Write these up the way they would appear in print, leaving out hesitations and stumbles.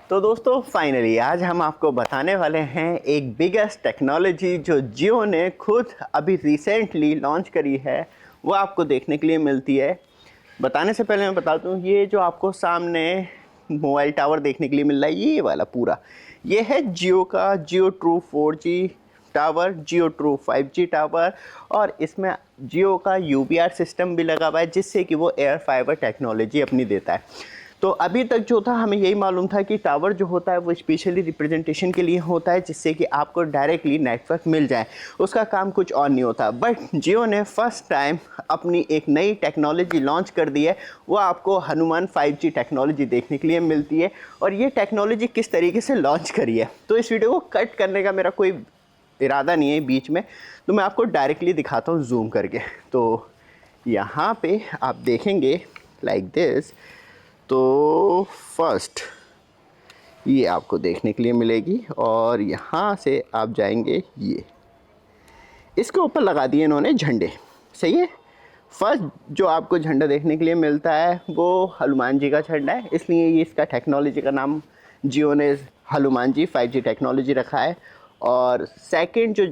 तो दोस्तों फाइनली आज हम आपको बताने वाले हैं एक बिगेस्ट टेक्नोलॉजी जो जियो ने खुद अभी रिसेंटली लॉन्च करी है, वो आपको देखने के लिए मिलती है। बताने से पहले मैं बता दूं, ये जो आपको सामने मोबाइल टावर देखने के लिए मिल रहा है, ये वाला पूरा ये है जियो का जियो ट्रू 4G टावर, जियो ट्रू 5G टावर। और इसमें जियो का UBR सिस्टम भी लगा हुआ है, जिससे कि वो एयर फाइबर टेक्नोलॉजी अपनी देता है। तो अभी तक जो था हमें यही मालूम था कि टावर जो होता है वो स्पेशली रिप्रेजेंटेशन के लिए होता है, जिससे कि आपको डायरेक्टली नेटवर्क मिल जाए, उसका काम कुछ और नहीं होता। बट जियो ने फर्स्ट टाइम अपनी एक नई टेक्नोलॉजी लॉन्च कर दी है, वो आपको हनुमान 5G टेक्नोलॉजी देखने के लिए मिलती है। और ये टेक्नोलॉजी किस तरीके से लॉन्च करी है, तो इस वीडियो को कट करने का मेरा कोई इरादा नहीं है बीच में, तो मैं आपको डायरेक्टली दिखाता हूँ जूम करके। तो यहाँ पे आप देखेंगे लाइक दिस, तो फर्स्ट ये आपको देखने के लिए मिलेगी और यहाँ से आप जाएंगे, ये इसके ऊपर लगा दिए इन्होंने झंडे, सही है। फर्स्ट जो आपको झंडा देखने के लिए मिलता है वो हनुमान जी का झंडा है, इसलिए ये इसका टेक्नोलॉजी का नाम जियो ने हनुमान जी 5G टेक्नोलॉजी रखा है। और सेकंड जो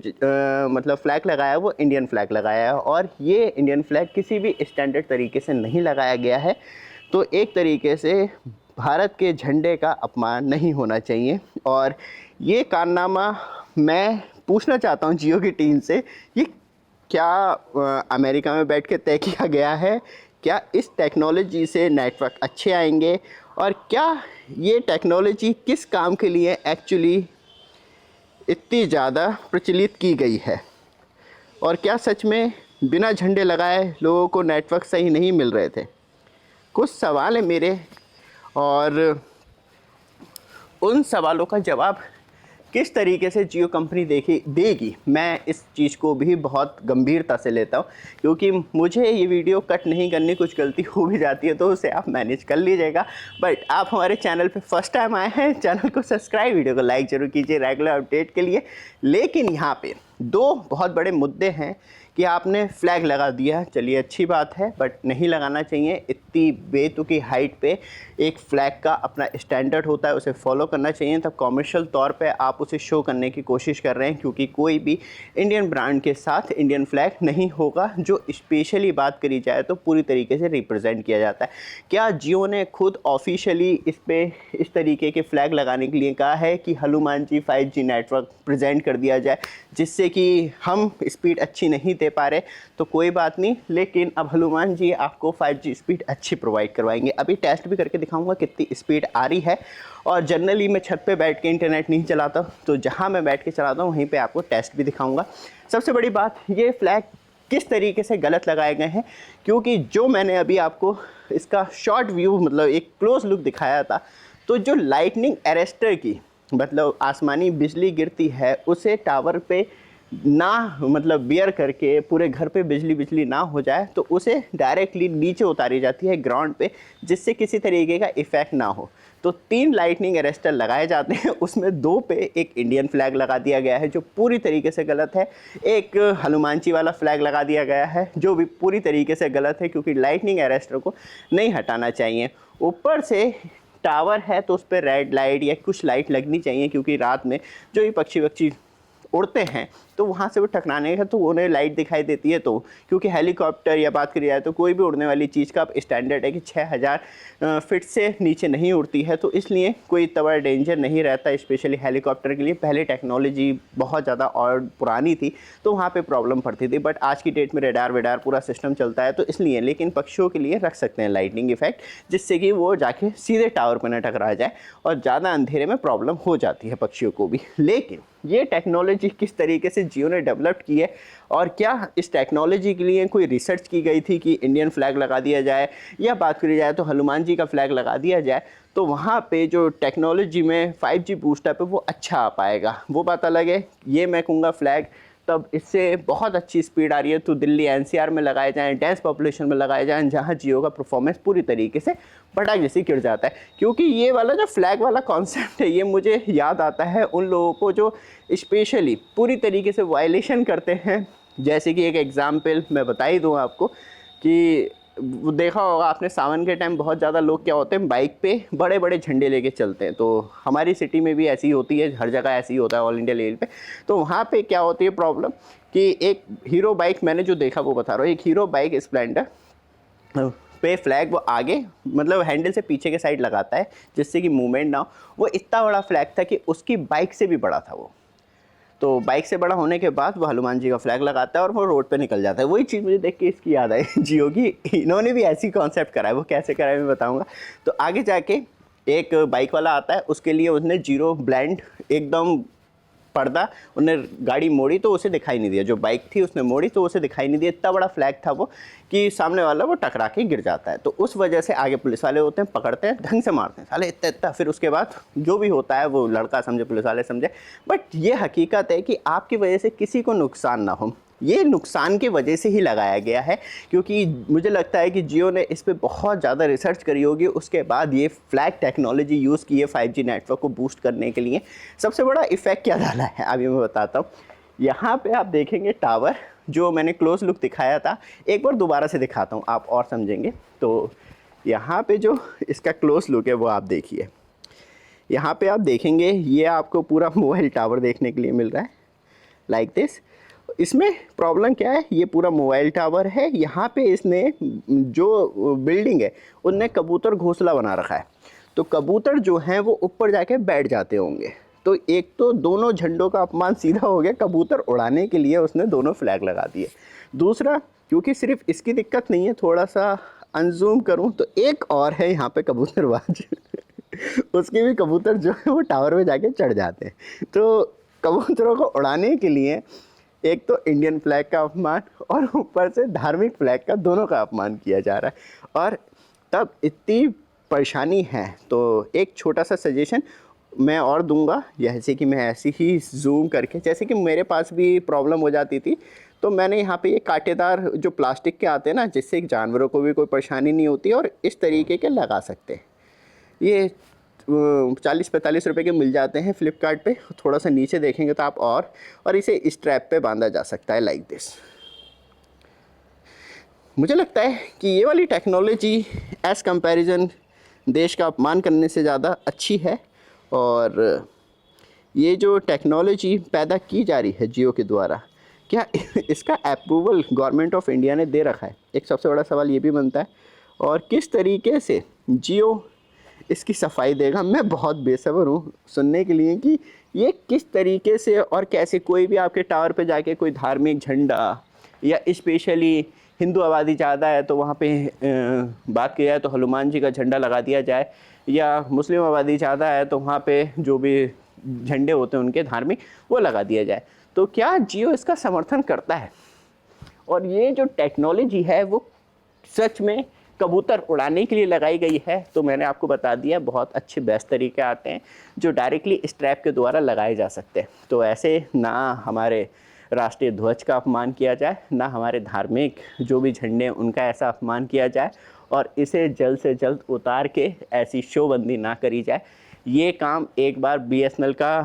मतलब फ्लैग लगाया है वो इंडियन फ्लैग लगाया है, और ये इंडियन फ्लैग किसी भी स्टैंडर्ड तरीके से नहीं लगाया गया है, तो एक तरीके से भारत के झंडे का अपमान नहीं होना चाहिए। और ये कारनामा मैं पूछना चाहता हूँ जियो की टीम से, ये क्या अमेरिका में बैठ के तय किया गया है? क्या इस टेक्नोलॉजी से नेटवर्क अच्छे आएंगे? और क्या ये टेक्नोलॉजी किस काम के लिए एक्चुअली इतनी ज़्यादा प्रचलित की गई है? और क्या सच में बिना झंडे लगाए लोगों को नेटवर्क सही नहीं मिल रहे थे? कुछ सवाल है मेरे, और उन सवालों का जवाब किस तरीके से जियो कंपनी देगी, मैं इस चीज़ को भी बहुत गंभीरता से लेता हूँ, क्योंकि मुझे ये वीडियो कट नहीं करनी, कुछ गलती हो भी जाती है तो उसे आप मैनेज कर लीजिएगा। बट आप हमारे चैनल पे फर्स्ट टाइम आए हैं, चैनल को सब्सक्राइब, वीडियो को लाइक जरूर कीजिए रेगुलर अपडेट के लिए। लेकिन यहाँ पे दो बहुत बड़े मुद्दे हैं कि आपने फ्लैग लगा दिया, चलिए अच्छी बात है, बट नहीं लगाना चाहिए। इतनी बेतुकी हाइट पे एक फ्लैग का अपना स्टैंडर्ड होता है, उसे फॉलो करना चाहिए। तब कॉमर्शियल तौर पे आप उसे शो करने की कोशिश कर रहे हैं, क्योंकि कोई भी इंडियन ब्रांड के साथ इंडियन फ्लैग नहीं होगा जो स्पेशली बात करी जाए तो पूरी तरीके से रिप्रेजेंट किया जाता है। क्या जियो ने खुद ऑफिशियली इस पे इस तरीके के फ्लैग लगाने के लिए कहा है कि Hanuman ji 5G network present कर दिया जाए, जिससे कि हम स्पीड अच्छी नहीं दे पा रहे? तो कोई बात नहीं, लेकिन अब हनुमान जी आपको 5G स्पीड अच्छी प्रोवाइड करवाएंगे। अभी टेस्ट भी करके दिखाऊंगा कितनी स्पीड आ रही है। और जनरली मैं छत पे बैठ के इंटरनेट नहीं चलाता, तो जहां मैं बैठ के चलाता हूं वहीं पे आपको टेस्ट भी दिखाऊंगा। सबसे बड़ी बात, ये फ्लैग किस तरीके से गलत लगाए गए हैं, क्योंकि जो मैंने अभी आपको इसका शॉर्ट व्यू मतलब एक क्लोज लुक दिखाया था, तो जो लाइटनिंग अरेस्टर की मतलब आसमानी बिजली गिरती है, उसे टावर पे ना मतलब बियर करके पूरे घर पे बिजली ना हो जाए, तो उसे डायरेक्टली नीचे उतारी जाती है ग्राउंड पे, जिससे किसी तरीके का इफ़ेक्ट ना हो। तो 3 लाइटनिंग अरेस्टर लगाए जाते हैं, उसमें 2 पे एक इंडियन फ्लैग लगा दिया गया है जो पूरी तरीके से गलत है, एक हनुमान जी वाला फ्लैग लगा दिया गया है जो भी पूरी तरीके से गलत है, क्योंकि लाइटनिंग अरेस्टर को नहीं हटाना चाहिए। ऊपर से टावर है तो उस पर रेड लाइट या कुछ लाइट लगनी चाहिए, क्योंकि रात में जो ये पक्षी वक्षी उड़ते हैं तो वहाँ से वो टकराने का तो उन्हें लाइट दिखाई देती है। तो क्योंकि हेलीकॉप्टर या बात करी जाए तो कोई भी उड़ने वाली चीज़ का स्टैंडर्ड है कि 6000 फीट से नीचे नहीं उड़ती है, तो इसलिए कोई इतना बड़ा डेंजर नहीं रहता स्पेशली हेलीकॉप्टर के लिए। पहले टेक्नोलॉजी बहुत ज़्यादा और पुरानी थी तो वहाँ पे प्रॉब्लम पड़ती थी, बट आज की डेट में रेडार वेडार पूरा सिस्टम चलता है तो इसलिए। लेकिन पक्षियों के लिए रख सकते हैं लाइटनिंग इफेक्ट, जिससे कि वो जाके सीधे टावर पर न टकरा जाए, और ज़्यादा अंधेरे में प्रॉब्लम हो जाती है पक्षियों को भी। लेकिन ये टेक्नोलॉजी किस तरीके से जियो ने डेवलप की है, और क्या इस टेक्नोलॉजी के लिए कोई रिसर्च की गई थी कि इंडियन फ्लैग लगा दिया जाए, या बात करी जाए तो हनुमान जी का फ्लैग लगा दिया जाए तो वहाँ पे जो टेक्नोलॉजी में 5G बूस्टअप है वो अच्छा आ पाएगा? वो बात अलग है। ये मैं कहूँगा फ्लैग तब इससे बहुत अच्छी स्पीड आ रही है तो दिल्ली NCR में लगाए जाएँ, डेंस पॉपुलेशन में लगाए जाएँ, जहाँ जियो का परफॉर्मेंस पूरी तरीके से पटाख जैसे गिर जाता है। क्योंकि ये वाला जो फ्लैग वाला कॉन्सेप्ट है, ये मुझे याद आता है उन लोगों को जो स्पेशली पूरी तरीके से वायलेशन करते हैं। जैसे कि एक एग्ज़ाम्पल मैं बता ही दूँ आपको कि वो देखा होगा आपने सावन के टाइम बहुत ज़्यादा लोग क्या होते हैं बाइक पे बड़े बड़े झंडे लेके चलते हैं। तो हमारी सिटी में भी ऐसी होती है, हर जगह ऐसी होता है ऑल इंडिया लेवल पे। तो वहाँ पे क्या होती है प्रॉब्लम कि एक हीरो बाइक मैंने जो देखा वो बता रहा हूँ, एक हीरो बाइक स्प्लेंडर पे फ्लैग वो आगे मतलब हैंडल से पीछे के साइड लगाता है जिससे कि मूवमेंट ना हो। वो इतना बड़ा फ्लैग था कि उसकी बाइक से भी बड़ा था वो। तो बाइक से बड़ा होने के बाद वो हनुमान जी का फ्लैग लगाता है और वो रोड पे निकल जाता है। वही चीज़ मुझे देख के इसकी याद आई जियो की, इन्होंने भी ऐसी कॉन्सेप्ट करा है। वो कैसे करा है मैं बताऊंगा। तो आगे जाके एक बाइक वाला आता है, उसके लिए उसने जीरो ब्लाइंड एकदम पर्दा, उन्हें गाड़ी मोड़ी तो उसे दिखाई नहीं दिया, जो बाइक थी उसने मोड़ी तो उसे दिखाई नहीं दिया। इतना बड़ा फ्लैग था वो कि सामने वाला वो टकरा के गिर जाता है। तो उस वजह से आगे पुलिस वाले होते हैं, पकड़ते हैं, ढंग से मारते हैं साले इतना इतना। फिर उसके बाद जो भी होता है वो लड़का समझे, पुलिस वाले समझे। बट ये हकीकत है कि आपकी वजह से किसी को नुकसान ना हो, ये नुकसान की वजह से ही लगाया गया है। क्योंकि मुझे लगता है कि जियो ने इस पर बहुत ज़्यादा रिसर्च करी होगी, उसके बाद ये फ्लैग टेक्नोलॉजी यूज़ की है 5G नेटवर्क को बूस्ट करने के लिए। सबसे बड़ा इफ़ेक्ट क्या डाला है अभी मैं बताता हूँ। यहाँ पे आप देखेंगे टावर, जो मैंने क्लोज लुक दिखाया था, एक बार दोबारा से दिखाता हूँ आप और समझेंगे। तो यहाँ पे जो इसका क्लोज लुक है वो आप देखिए। यहाँ पे आप देखेंगे ये आपको पूरा मोबाइल टावर देखने के लिए मिल रहा है लाइक दिस। इसमें प्रॉब्लम क्या है, ये पूरा मोबाइल टावर है। यहाँ पे इसने जो बिल्डिंग है उनने कबूतर घोंसला बना रखा है। तो कबूतर जो हैं वो ऊपर जाके बैठ जाते होंगे। तो एक तो दोनों झंडों का अपमान सीधा हो गया, कबूतर उड़ाने के लिए उसने दोनों फ्लैग लगा दिए। दूसरा, क्योंकि सिर्फ इसकी दिक्कत नहीं है, थोड़ा सा अनजूम करूँ तो एक और है यहाँ पे कबूतरबाज उसके भी कबूतर जो है वो टावर में जाके चढ़ जाते हैं। तो कबूतरों को उड़ाने के लिए एक तो इंडियन फ्लैग का अपमान और ऊपर से धार्मिक फ्लैग का, दोनों का अपमान किया जा रहा है। और तब इतनी परेशानी है तो एक छोटा सा सजेशन मैं और दूंगा, जैसे कि मैं ऐसे ही जूम करके, जैसे कि मेरे पास भी प्रॉब्लम हो जाती थी तो मैंने यहाँ पे ये कांटेदार जो प्लास्टिक के आते हैं ना, जिससे जानवरों को भी कोई परेशानी नहीं होती, और इस तरीके के लगा सकते हैं। ये 40-45 रुपए के मिल जाते हैं फ्लिपकार्ट पे। थोड़ा सा नीचे देखेंगे तो आप और इसे स्ट्रैप पे बांधा जा सकता है लाइक दिस। मुझे लगता है कि ये वाली टेक्नोलॉजी एज कंपैरिजन देश का अपमान करने से ज़्यादा अच्छी है। और ये जो टेक्नोलॉजी पैदा की जा रही है जियो के द्वारा, क्या इसका अप्रूवल गवर्नमेंट ऑफ इंडिया ने दे रखा है? एक सबसे बड़ा सवाल ये भी बनता है। और किस तरीके से जियो इसकी सफाई देगा, मैं बहुत बेसब्र हूँ सुनने के लिए कि ये किस तरीके से और कैसे। कोई भी आपके टावर पे जाके कोई धार्मिक झंडा, या स्पेशली हिंदू आबादी ज़्यादा है तो वहाँ पे बात की जाए तो हनुमान जी का झंडा लगा दिया जाए, या मुस्लिम आबादी ज़्यादा है तो वहाँ पे जो भी झंडे होते हैं उनके धार्मिक वो लगा दिया जाए। तो क्या जियो इसका समर्थन करता है? और ये जो टेक्नोलॉजी है वो सच में कबूतर उड़ाने के लिए लगाई गई है? तो मैंने आपको बता दिया, बहुत अच्छे बेस्ट तरीके आते हैं जो डायरेक्टली स्ट्रैप के द्वारा लगाए जा सकते हैं। तो ऐसे ना हमारे राष्ट्रीय ध्वज का अपमान किया जाए, ना हमारे धार्मिक जो भी झंडे हैं उनका ऐसा अपमान किया जाए, और इसे जल्द से जल्द उतार के ऐसी शोबंदी ना करी जाए। ये काम एक बार BSNL का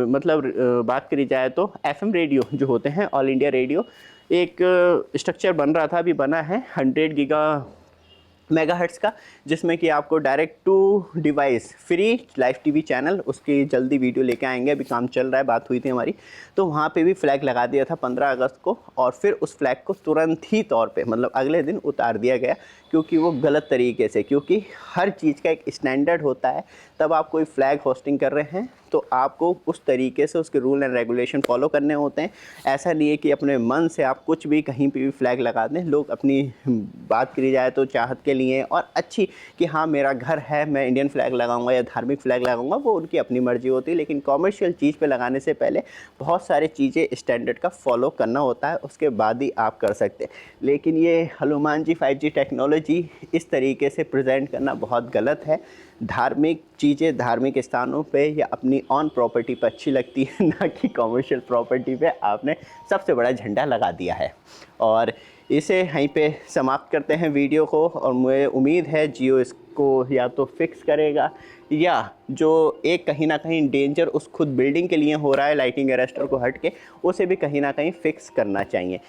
मतलब बात करी जाए तो FM रेडियो जो होते हैं, ऑल इंडिया रेडियो, एक स्ट्रक्चर बन रहा था, अभी बना है 100 गीगा मेगाहर्ट्ज़ का, जिसमें कि आपको direct to device free live TV channel, उसकी जल्दी वीडियो लेके आएंगे, अभी काम चल रहा है, बात हुई थी हमारी। तो वहाँ पे भी फ्लैग लगा दिया था 15 अगस्त को, और फिर उस फ्लैग को तुरंत ही तौर पे मतलब अगले दिन उतार दिया गया, क्योंकि वो गलत तरीके से, क्योंकि हर चीज़ का एक स्टैंडर्ड होता है। तब आप कोई फ्लैग होस्टिंग कर रहे हैं तो आपको उस तरीके से उसके रूल एंड रेगुलेशन फॉलो करने होते हैं। ऐसा नहीं है कि अपने मन से आप कुछ भी कहीं पे भी फ्लैग लगा दें। लोग अपनी बात करी जाए तो चाहत के लिए और अच्छी कि हाँ मेरा घर है, मैं इंडियन फ्लैग लगाऊंगा या धार्मिक फ्लैग लगाऊंगा, वो उनकी अपनी मर्जी होती है। लेकिन कॉमर्शियल चीज़ पे लगाने से पहले बहुत सारी चीज़ें स्टैंडर्ड का फॉलो करना होता है, उसके बाद ही आप कर सकते हैं। लेकिन ये हनुमान जी 5G टेक्नोलॉजी इस तरीके से प्रेजेंट करना बहुत गलत है। धार्मिक चीज़ें धार्मिक स्थानों पे या अपनी ऑन प्रॉपर्टी पर अच्छी लगती है, ना कि कॉमर्शियल प्रॉपर्टी पे आपने सबसे बड़ा झंडा लगा दिया है। और इसे यहीं पे समाप्त करते हैं वीडियो को, और मुझे उम्मीद है जियो इसको या तो फिक्स करेगा, या जो एक कहीं ना कहीं डेंजर उस खुद बिल्डिंग के लिए हो रहा है लाइटिंग अरेस्टर को हट के, उसे भी कहीं ना कहीं फिक्स करना चाहिए।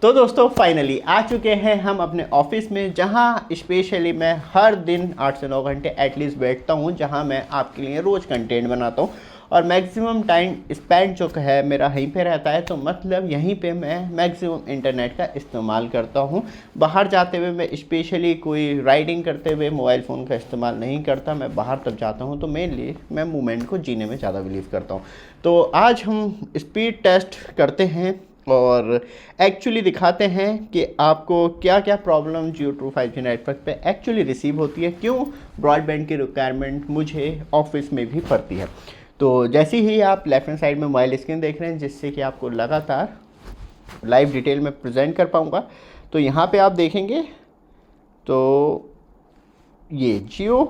तो दोस्तों फाइनली आ चुके हैं हम अपने ऑफिस में, जहां स्पेशली मैं हर दिन 8 से 9 घंटे एटलीस्ट बैठता हूं, जहां मैं आपके लिए रोज़ कंटेंट बनाता हूं और मैक्सिमम टाइम स्पेंड जो है मेरा यहीं पे रहता है। तो मतलब यहीं पे मैं मैक्सिमम इंटरनेट का इस्तेमाल करता हूं। बाहर जाते हुए मैं स्पेशली कोई राइडिंग करते हुए मोबाइल फ़ोन का इस्तेमाल नहीं करता। मैं बाहर तब जाता हूं तो मेनली मैं मूवमेंट को जीने में ज़्यादा बिलीव करता हूँ। तो आज हम स्पीड टेस्ट करते हैं और एक्चुअली दिखाते हैं कि आपको क्या क्या प्रॉब्लम जियो ट्रू 5G नेटवर्क पे एक्चुअली रिसीव होती है, क्यों ब्रॉडबैंड की रिक्वायरमेंट मुझे ऑफिस में भी पड़ती है। तो जैसे ही आप लेफ्ट हैंड साइड में मोबाइल स्क्रीन देख रहे हैं, जिससे कि आपको लगातार लाइव डिटेल में प्रेजेंट कर पाऊँगा, तो यहाँ पे आप देखेंगे तो ये जियो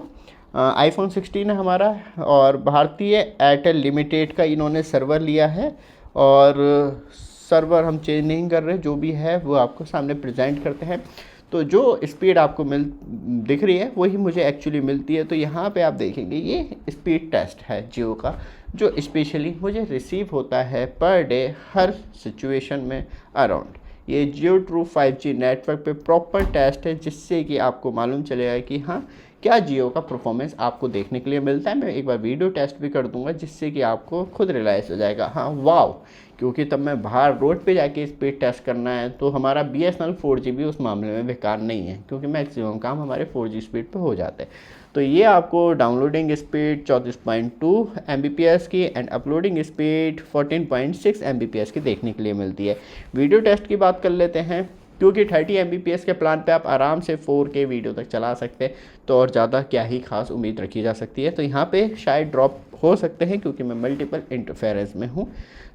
आईफोन 16 है हमारा, और भारतीय एयरटेल लिमिटेड का इन्होंने सर्वर लिया है। और सर्वर हम चेंज नहीं कर रहे, जो भी है वो आपको सामने प्रेजेंट करते हैं। तो जो स्पीड आपको दिख रही है वही मुझे एक्चुअली मिलती है। तो यहाँ पे आप देखेंगे ये स्पीड टेस्ट है जियो का, जो स्पेशली मुझे रिसीव होता है पर डे हर सिचुएशन में अराउंड। ये जियो ट्रू 5G नेटवर्क पे प्रॉपर टेस्ट है, जिससे कि आपको मालूम चलेगा कि हाँ क्या जियो का परफॉर्मेंस आपको देखने के लिए मिलता है। मैं एक बार वीडियो टेस्ट भी कर दूंगा, जिससे कि आपको खुद रियलाइज़ हो जाएगा हाँ वाव, क्योंकि तब मैं बाहर रोड पे जाके स्पीड टेस्ट करना है तो हमारा BSNL 4G भी उस मामले में बेकार नहीं है, क्योंकि मैक्सिमम काम हमारे 4G स्पीड पे हो जाते हैं। तो ये आपको डाउनलोडिंग स्पीड 34.2 Mbps की एंड अपलोडिंग स्पीड 14.6 Mbps की देखने के लिए मिलती है। वीडियो टेस्ट की बात कर लेते हैं, क्योंकि 30 Mbps के प्लान पे आप आराम से 4K वीडियो तक चला सकते हैं, तो और ज़्यादा क्या ही खास उम्मीद रखी जा सकती है। तो यहाँ पे शायद ड्रॉप हो सकते हैं, क्योंकि मैं मल्टीपल इंटरफेरेंस में हूँ।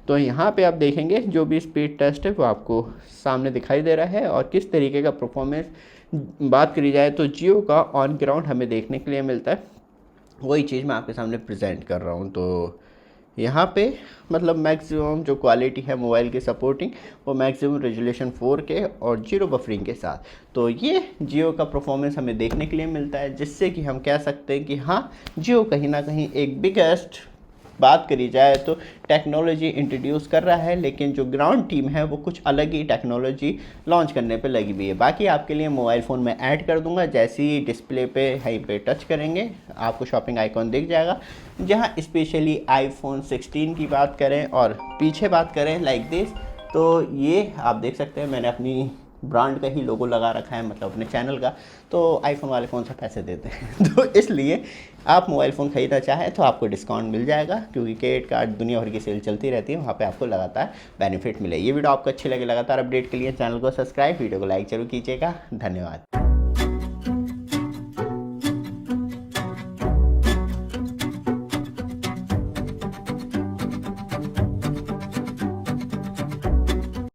तो यहाँ पे आप देखेंगे जो भी स्पीड टेस्ट है वो आपको सामने दिखाई दे रहा है। और किस तरीके का परफॉर्मेंस बात करी जाए तो जियो का ऑन ग्राउंड हमें देखने के लिए मिलता है, वही चीज़ मैं आपके सामने प्रेजेंट कर रहा हूँ। तो यहाँ पे मतलब मैक्सिमम जो क्वालिटी है मोबाइल की सपोर्टिंग, वो मैक्सिमम रेजोल्यूशन 4K और 0 बफरिंग के साथ। तो ये जियो का परफॉर्मेंस हमें देखने के लिए मिलता है, जिससे कि हम कह सकते हैं कि हाँ जियो कहीं ना कहीं एक बिगेस्ट बात करी जाए तो टेक्नोलॉजी इंट्रोड्यूस कर रहा है, लेकिन जो ग्राउंड टीम है वो कुछ अलग ही टेक्नोलॉजी लॉन्च करने पे लगी हुई है। बाकी आपके लिए मोबाइल फ़ोन में ऐड कर दूंगा, जैसे ही डिस्प्ले पे यहीं पे टच करेंगे आपको शॉपिंग आइकॉन दिख जाएगा, जहां स्पेशली आईफोन 16 की बात करें और पीछे बात करें लाइक दिस, तो ये आप देख सकते हैं मैंने अपनी ब्रांड का ही लोगो लगा रखा है, मतलब अपने चैनल का। तो आईफोन वाले कौन सा पैसे देते हैं तो इसलिए आप मोबाइल फ़ोन ख़रीदना चाहें तो आपको डिस्काउंट मिल जाएगा, क्योंकि क्रेडिट कार्ड दुनिया भर की सेल चलती रहती है, वहाँ पे आपको लगातार बेनिफिट मिले। ये वीडियो आपको अच्छी लगे, लगातार अपडेट के लिए चैनल को सब्सक्राइब, वीडियो को लाइक जरूर कीजिएगा। धन्यवाद।